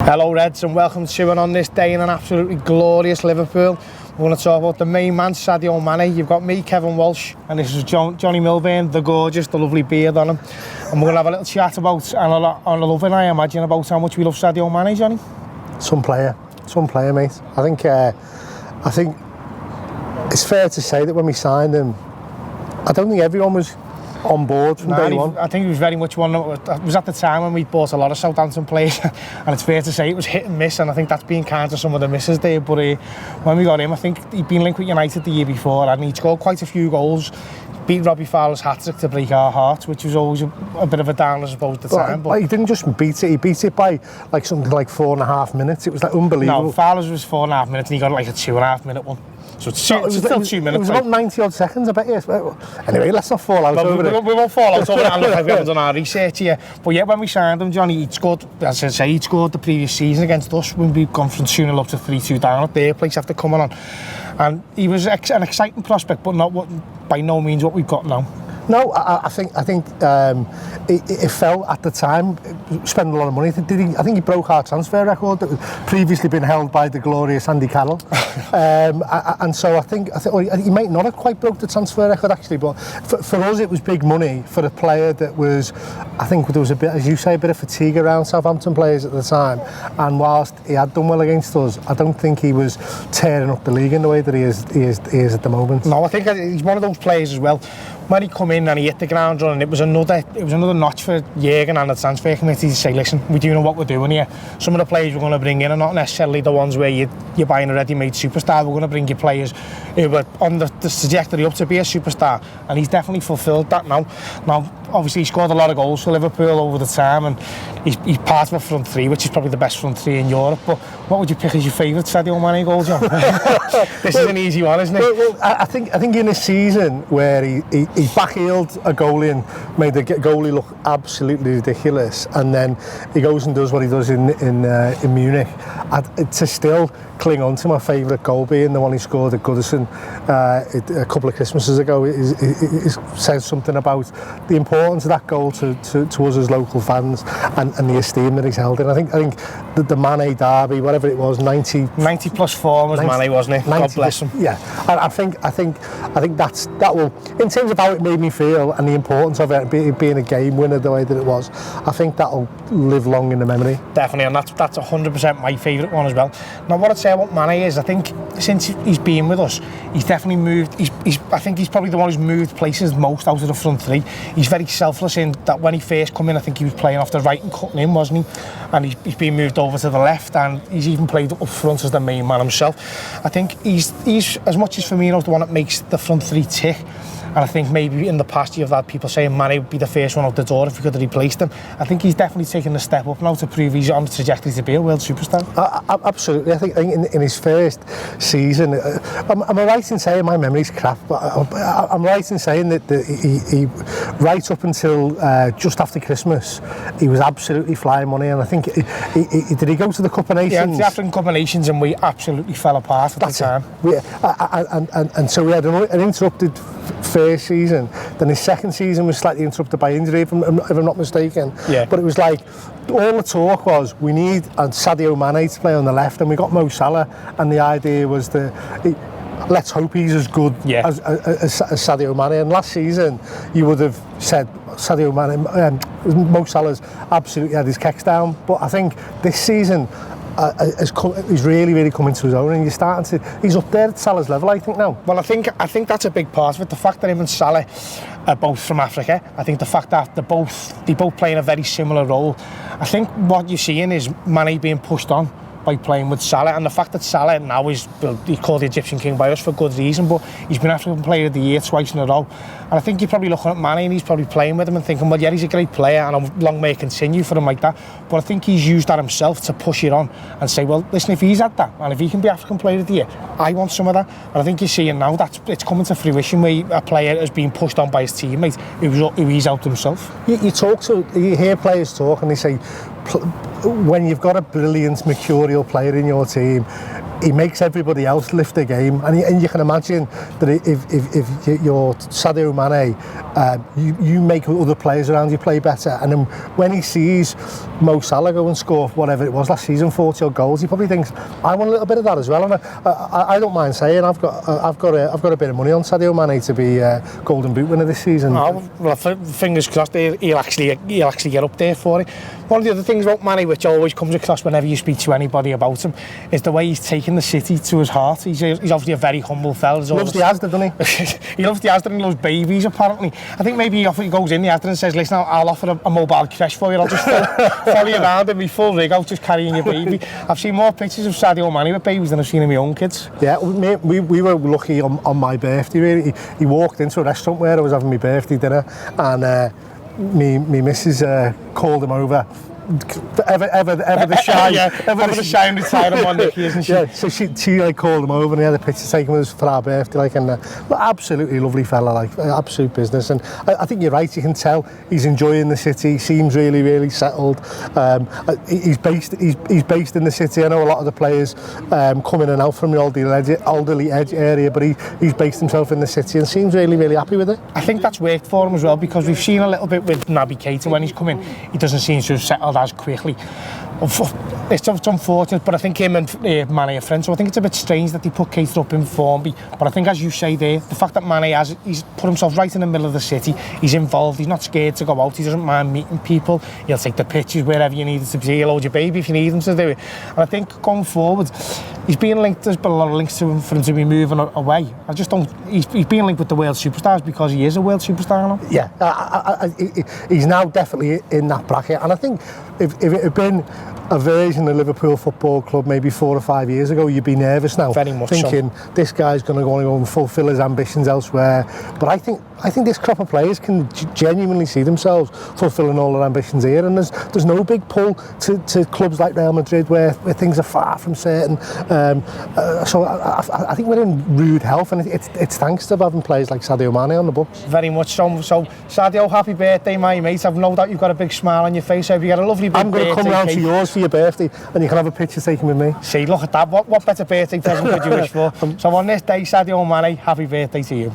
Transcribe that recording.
Hello Reds and welcome to and on this day in an absolutely glorious Liverpool. We're going to talk about the main man, Sadio Mane. You've got me, Kev Walsh, and this is Johnny Milburn, the gorgeous, the lovely beard on him. And we're going to have a little chat about, and a loving I imagine, about how much we love Sadio Mane, Johnny. Some player, mate. I think it's fair to say that when we signed him, I don't think everyone was on board from day one. I think he was very much one. It was at the time when we bought a lot of Southampton players, and it's fair to say it was hit and miss. And I think that's been kind of some of the misses there. But when we got him, I think he'd been linked with United the year before, and he'd scored quite a few goals. Beat Robbie Fowler's hat-trick to break our hearts, which was always a bit of a down, I suppose, at the time. But he didn't just beat it; he beat it by like something like 4.5 minutes. It was like unbelievable. No, Fowler's was 4.5 minutes, and he got like a 2.5 minute one. So it's still 2 minutes. It was about 90 odd seconds, I bet. Yes. Anyway, let's not fall out over it. We won't fall out over it. And look, we haven't done our research here. But yeah, when we signed him, Johnny, he'd scored. As I say, he'd scored the previous season against us when we'd gone from 2-0 up to 3-2 down at their place after coming on. And he was an exciting prospect, but by no means what we've got now. No, I think it felt at the time, spending a lot of money. I think he broke our transfer record that had previously been held by the glorious Andy Carroll. And so I think he might not have quite broke the transfer record actually, but for us it was big money for a player that was, I think there was a bit, as you say, a bit of fatigue around Southampton players at the time. And whilst he had done well against us, I don't think he was tearing up the league in the way that he is at the moment. No, I think he's one of those players as well. When he come in and he hit the ground running, it was another notch for Jurgen and the transfer committee to say, listen, we do know what we're doing here. Some of the players we're going to bring in are not necessarily the ones where you're buying a ready-made superstar. We're going to bring you players who are on the trajectory up to be a superstar, and he's definitely fulfilled that now. Now, obviously, he scored a lot of goals for Liverpool over the time, and he's part of a front three, which is probably the best front three in Europe. But what would you pick as your favourite Sadio Mane goal, John? This is an easy one, isn't it? Well, I think in a season where he backheeled a goalie and made the goalie look absolutely ridiculous, and then he goes and does what he does in Munich, to still cling on to my favourite goal being the one he scored at Goodison a couple of Christmases ago, it says something about the importance of that goal to us as local fans and the esteem that he's held in. I think the Mané derby, whatever it was, 90 plus 4 was Mané, wasn't it? God bless him. Yeah, and I think that will, in terms of how it made me feel and the importance of it being a game winner the way that it was, I think that'll live long in the memory. Definitely, and that's 100% my favourite one as well. Now, what I'd say about Mané is, I think since he's been with us, he's definitely moved. I think he's probably the one who's moved places most out of the front three. He's very selfless in that when he first come in, I think he was playing off the right and cutting in, wasn't he? And he's been moved over to the left, and he's even played up front as the main man himself. I think he's as much as Firmino's the one that makes the front three tick. And I think maybe in the past you've had people saying Mané would be the first one out the door if we could have replaced him. I think he's definitely taken a step up now to prove he's on the trajectory to be a world superstar. Absolutely. I think in his first season, am I right in saying my memory's crap? But I'm right in saying that he right up until just after Christmas, he was absolutely flying money. And I think did he go to the Cup of Nations? Yeah, after the Cup of Nations, and we absolutely fell apart at the time. And so we had an interrupted first season. Then his second season was slightly interrupted by injury, if I'm not mistaken. Yeah. But it was like, all the talk was, we need Sadio Mane to play on the left, and we got Mo Salah, and the idea was let's hope he's as good as Sadio Mane. And last season, you would have said Sadio Mane, Mo Salah's absolutely had his kicks down. But I think this season, he's really come into his own, and he's up there at Salah's level, I think, now. Well, I think that's a big part of it. The fact that him and Salah are both from Africa, I think the fact that they both play in a very similar role. I think what you're seeing is Mane being pushed on by playing with Salah, and the fact that Salah now he's called the Egyptian King by us for good reason, but he's been African Player of the Year twice in a row. And I think you're probably looking at Mane and he's probably playing with him and thinking, well, yeah, he's a great player and long may it continue for him like that. But I think he's used that himself to push it on and say, well, listen, if he's had that and if he can be African Player of the Year, I want some of that. And I think you're seeing now that it's coming to fruition where a player is being pushed on by his teammates who he's out himself. You hear players talk and they say, when you've got a brilliant mercurial player in your team, he makes everybody else lift their game, and you can imagine that if you're Sadio Mane, you make other players around you play better. And then when he sees Mo Salah go and score whatever it was last season, 40 odd goals, he probably thinks, I want a little bit of that as well. And I don't mind saying I've got a bit of money on Sadio Mane to be Golden Boot winner this season. Oh, well, fingers crossed he'll actually get up there for it. One of the other things about Mane, which always comes across whenever you speak to anybody about him, is the way he's taken the city to his heart. He's obviously a very humble fella. He loves the Asda, doesn't he? He loves the Asda and he loves babies, apparently. I think maybe he goes in the Asda and says, listen, I'll offer a mobile creche for you. I'll just follow you around in my full rig out, just carrying your baby. I've seen more pictures of Sadio Mane with babies than I've seen of my own kids. Yeah, we were lucky on my birthday, really. He walked into a restaurant where I was having my birthday dinner, and me missus called him over. Ever the shy, ever the shy and retired one, Nicky, isn't she? Yeah, so she like called him over and he had a picture taken with us for our birthday, like, and absolutely lovely fella, like absolute business. And I think you're right. You can tell he's enjoying the city. He seems really settled. He's based in the city. I know a lot of the players come in and out from the Alderley Edge area, but he's based himself in the city and seems really happy with it. I think that's worked for him as well, because we've seen a little bit with Naby Keita when he's come in. He doesn't seem to have settled as quickly. It's unfortunate, but I think him and Mane are friends, so I think it's a bit strange that they put Keita up in Formby. But I think, as you say there, the fact that Mane he's put himself right in the middle of the city, he's involved, he's not scared to go out, he doesn't mind meeting people, he'll take the pictures wherever you need it to be, he'll hold your baby if you need him to do it. And I think going forward, he's being linked, there's been a lot of links to him for him to be moving away. I just don't, he's being linked with the world superstars because he is a world superstar now. Yeah, he's now definitely in that bracket, and I think if it had been a version of Liverpool Football Club maybe 4 or 5 years ago, you'd be nervous now, very much thinking so. This guy's going to go and fulfil his ambitions elsewhere. But I think this crop of players can genuinely see themselves fulfilling all their ambitions here, and there's no big pull to clubs like Real Madrid where things are far from certain. So I think we're in rude health, and it's thanks to having players like Sadio Mane on the books. Very much so. So Sadio, happy birthday, my mate. I've no doubt you've got a big smile on your face. I hope you got a lovely big birthday. I'm going to come round to yours for your birthday, and you can have a picture taken with me. See, look at that. What better birthday present could you wish for? So on this day, Sadio Mane, happy birthday to you.